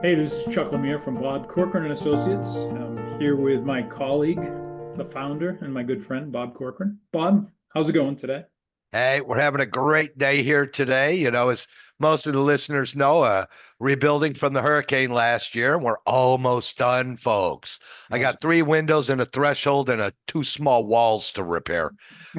Hey, this is Chuck Lemire from Bob Corcoran and Associates. I'm here with my colleague, the founder, and my good friend, Bob Corcoran. Bob, how's it going today? Hey, we're having a great day here today. As most of the listeners know, rebuilding from the hurricane last year. We're almost done, folks. I got Awesome. three windows and a threshold and two small walls to repair,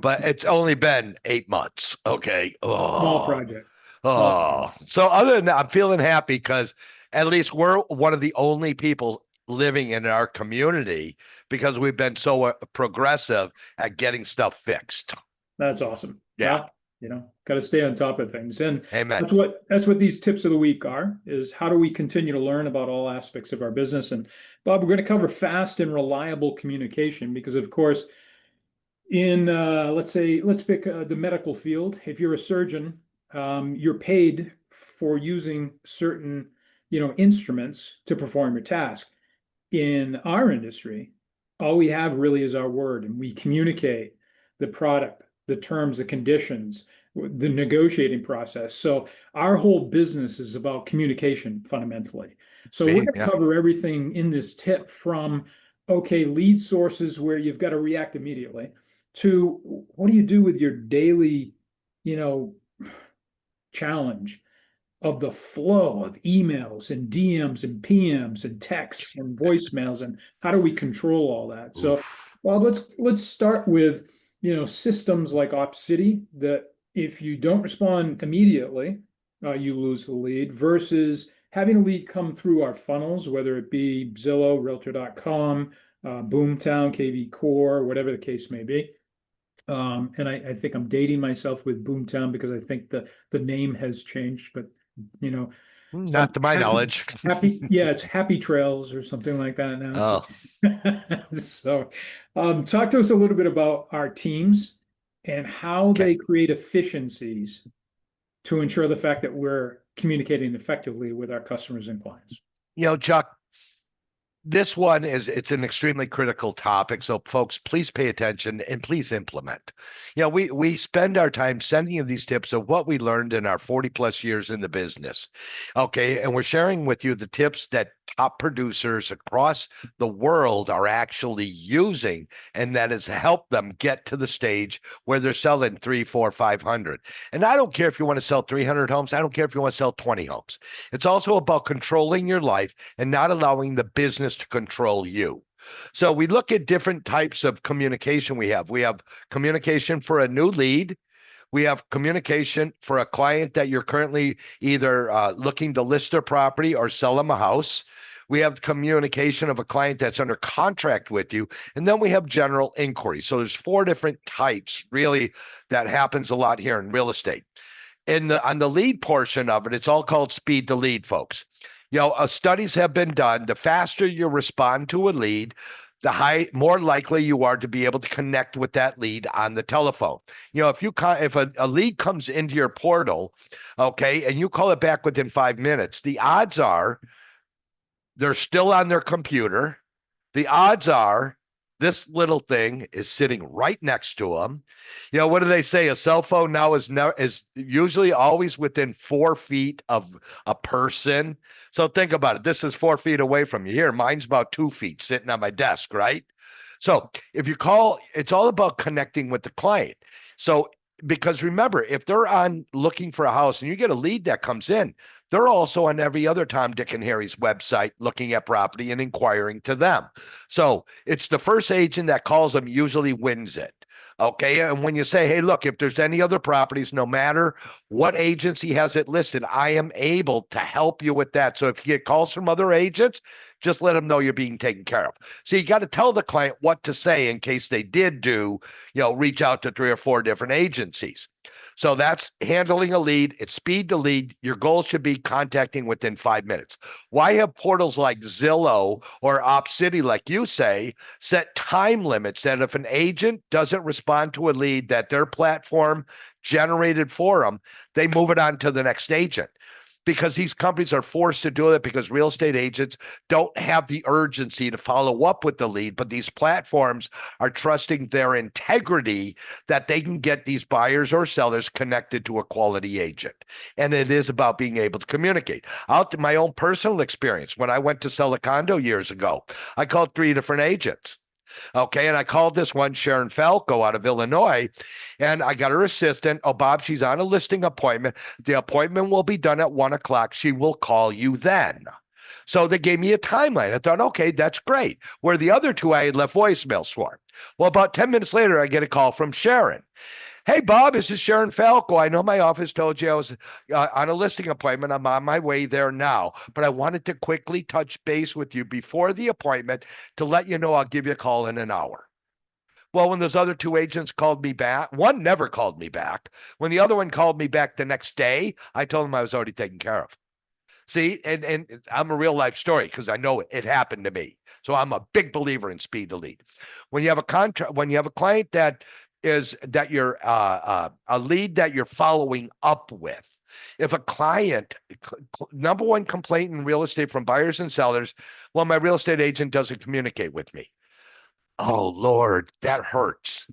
but it's only been 8 months. Okay. Small Oh, project. Small project. oh. So other than that, I'm feeling happy because at least we're one of the only people living in our community because we've been so progressive at getting stuff fixed. That's awesome. Yeah. Well, got to stay on top of things. And Amen. that's what these tips of the week are, is how do we continue to learn about all aspects of our business? And Bob, we're going to cover fast and reliable communication because, of course, in let's pick the medical field. If you're a surgeon, you're paid for using certain, instruments to perform your task. In our industry, all we have really is our word, and we communicate the product, the terms, the conditions, the negotiating process. So our whole business is about communication fundamentally. So we're Me, going to yeah. cover everything in this tip from, okay, lead sources where you've got to react immediately to what do you do with your daily, you know, challenge of the flow of emails and DMs and PMs and texts and voicemails, and how do we control all that? So, Oof. well, let's start with, systems like OpCity that if you don't respond immediately, you lose the lead versus having a lead come through our funnels, whether it be Zillow, Realtor.com, Boomtown, KV Core, whatever the case may be. And I think I'm dating myself with Boomtown because I think the name has changed, but you know, Not some to my knowledge. yeah, it's Happy Trails or something like that now. So, Oh, so talk to us a little bit about our teams and how okay. they create efficiencies to ensure the fact that we're communicating effectively with our customers and clients. Chuck, this one is it's an extremely critical topic, so folks, please pay attention and please implement. We spend our time sending you these tips of what we learned in our 40 plus years in the business. Okay, and we're sharing with you the tips that top producers across the world are actually using, and that has helped them get to the stage where they're selling three, four, 500. And I don't care if you want to sell 300 homes, I don't care if you want to sell 20 homes. It's also about controlling your life and not allowing the business to control you. So we look at different types of communication we have. We have communication for a new lead. We have communication for a client that you're currently either looking to list their property or sell them a house. We have communication of a client that's under contract with you. And then we have general inquiry. So there's four different types really that happens a lot here in real estate. On the lead portion of it, it's all called speed to lead, folks. Studies have been done. The faster you respond to a lead, the more likely you are to be able to connect with that lead on the telephone. If a lead comes into your portal, okay, and you call it back within 5 minutes, the odds are they're still on their computer. The odds are this little thing is sitting right next to them. What do they say? A cell phone now is usually always within 4 feet of a person. So think about it. This is 4 feet away from you. Here, mine's about 2 feet sitting on my desk, right? So if you call, it's all about connecting with the client. So because remember, if they're on looking for a house and you get a lead that comes in, they're also on every other Tom, Dick, and Harry's website looking at property and inquiring to them. So it's the first agent that calls them usually wins it. Okay. And when you say, hey, look, if there's any other properties, no matter what agency has it listed, I am able to help you with that. So if you get calls from other agents, just let them know you're being taken care of. So you got to tell the client what to say in case they did reach out to three or four different agencies. So that's handling a lead. It's speed to lead. Your goal should be contacting within 5 minutes. Why have portals like Zillow or OpCity, like you say, set time limits that if an agent doesn't respond to a lead that their platform generated for them, they move it on to the next agent? because these companies are forced to do it because real estate agents don't have the urgency to follow up with the lead, but these platforms are trusting their integrity that they can get these buyers or sellers connected to a quality agent. And it is about being able to communicate. Out to my own personal experience, when I went to sell a condo years ago, I called 3 different agents. Okay. And I called this one, Sharon Falco out of Illinois, and I got her assistant. Oh, Bob, she's on a listing appointment. The appointment will be done at 1 o'clock. She will call you then. So they gave me a timeline. I thought, okay, that's great. Where the other 2 I had left voicemails for. Well, about 10 minutes later, I get a call from Sharon. Hey, Bob, this is Sharon Falco. I know my office told you I was on a listing appointment. I'm on my way there now, but I wanted to quickly touch base with you before the appointment to let you know I'll give you a call in an hour. Well, when those other 2 agents called me back, one never called me back. When the other one called me back the next day, I told him I was already taken care of. See, and I'm a real life story because I know it happened to me. So I'm a big believer in speed to lead. When you have a contract, when you have a client that you're a lead that you're following up with. If a client, number one complaint in real estate from buyers and sellers, well, my real estate agent doesn't communicate with me. Oh Lord, that hurts.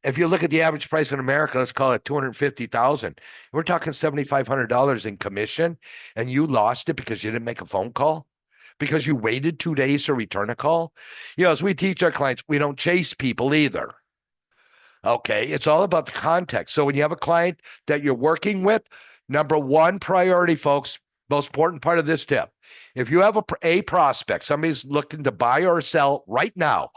If you look at the average price in America, let's call it 250,000. We're talking $7,500 in commission, and you lost it because you didn't make a phone call, because you waited 2 days to return a call. As we teach our clients, we don't chase people either. Okay, it's all about the context. So when you have a client that you're working with, number one priority, folks, most important part of this tip, if you have a prospect, somebody's looking to buy or sell right now,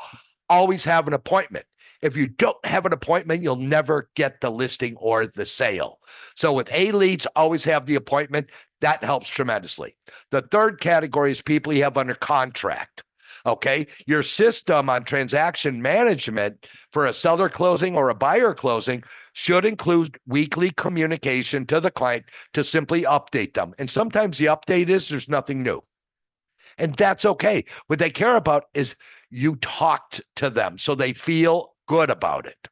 always have an appointment. If you don't have an appointment, you'll never get the listing or the sale. So with A leads, always have the appointment. That helps tremendously. The third category is people you have under contract. Okay, your system on transaction management for a seller closing or a buyer closing should include weekly communication to the client to simply update them. And sometimes the update is there's nothing new. And that's okay. What they care about is you talked to them so they feel good about it.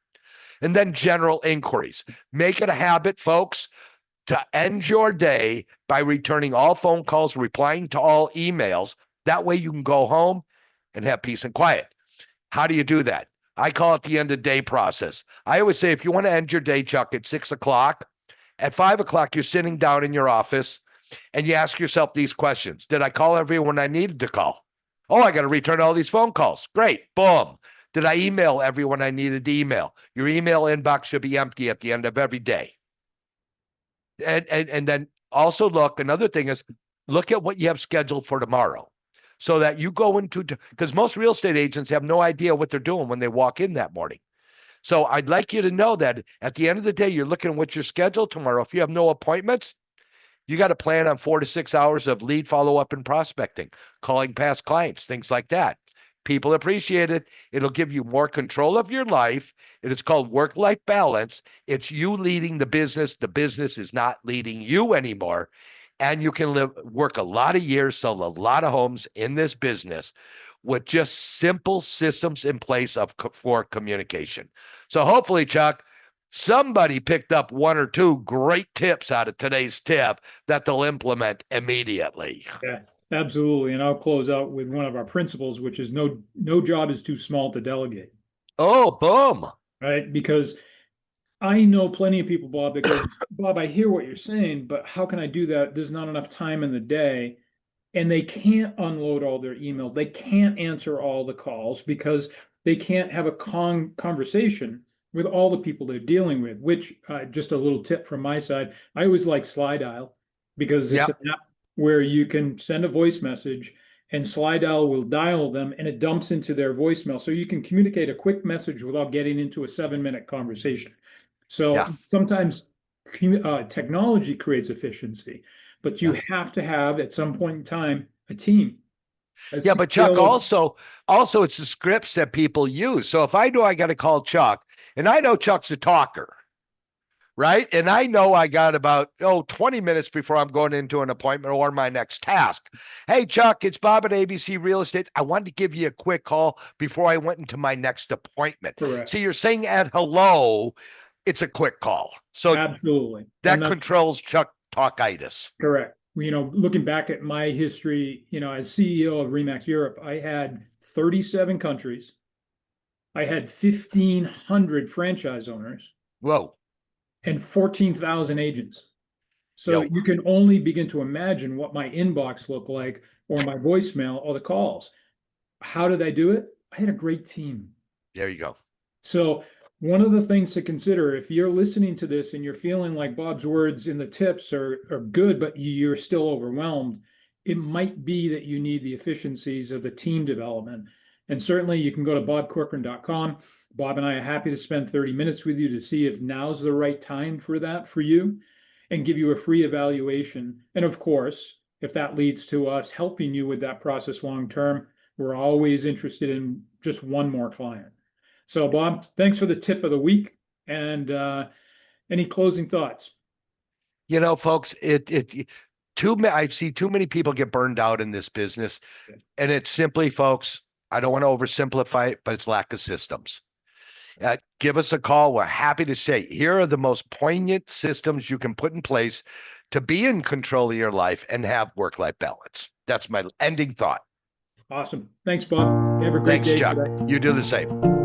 And then general inquiries. Make it a habit, folks, to end your day by returning all phone calls, replying to all emails. That way you can go home and have peace and quiet. How do you do that? I call it the end of day process. I always say, if you want to end your day, Chuck, at 6 o'clock, at 5 o'clock, you're sitting down in your office and you ask yourself these questions. Did I call everyone I needed to call? Oh, I got to return all these phone calls. Great. Boom. Did I email everyone I needed to email? Your email inbox should be empty at the end of every day. And then also another thing is look at what you have scheduled for tomorrow. So that you go into, because most real estate agents have no idea what they're doing when they walk in that morning. So I'd like you to know that at the end of the day, you're looking at what your schedule tomorrow. If you have no appointments, you got to plan on 4 to 6 hours of lead follow-up and prospecting, calling past clients, things like that. People appreciate it. It'll give you more control of your life. It is called work-life balance. It's you leading the business. The business is not leading you anymore. And you can work a lot of years, sell a lot of homes in this business with just simple systems in place for communication. So hopefully, Chuck, somebody picked up 1 or 2 great tips out of today's tip that they'll implement immediately. Yeah, absolutely. And I'll close out with one of our principles, which is no job is too small to delegate. Oh, boom. Right? Because I know plenty of people, Bob, that go, Bob, I hear what you're saying, but how can I do that? There's not enough time in the day. And they can't unload all their email. They can't answer all the calls because they can't have a conversation with all the people they're dealing with, which just a little tip from my side. I always like Slidial because it's an app where you can send a voice message and Slidial will dial them and it dumps into their voicemail. So you can communicate a quick message without getting into a 7-minute conversation. So sometimes technology creates efficiency, but you have to have at some point in time a team. But Chuck, also it's the scripts that people use. So if I know I got to call Chuck, and I know Chuck's a talker, right? And I know I got about 20 minutes before I'm going into an appointment or my next task. Hey, Chuck, it's Bob at ABC Real Estate. I wanted to give you a quick call before I went into my next appointment. Correct. So you're saying at hello, it's a quick call. So absolutely that controls Chuck talkitis. Correct. looking back at my history, as CEO of Remax Europe, I had 37 countries. I had 1,500 franchise owners Whoa. and 14,000 agents. So Yo, you can only begin to imagine what my inbox looked like, or my voicemail, or the calls. How did I do it? I had a great team. there you go. So one of the things to consider, if you're listening to this and you're feeling like Bob's words in the tips are good, but you're still overwhelmed, it might be that you need the efficiencies of the team development. And certainly you can go to bobcorcoran.com. Bob and I are happy to spend 30 minutes with you to see if now's the right time for that for you, and give you a free evaluation. And of course, if that leads to us helping you with that process long term, we're always interested in just one more client. So, Bob, thanks for the tip of the week. And any closing thoughts? Folks, I see too many people get burned out in this business. And it's simply, folks, I don't want to oversimplify it, but it's lack of systems. Give us a call. We're happy to say, here are the most poignant systems you can put in place to be in control of your life and have work-life balance. That's my ending thought. Awesome. Thanks, Bob. You have a great Thanks, day Chuck. today. You do the same.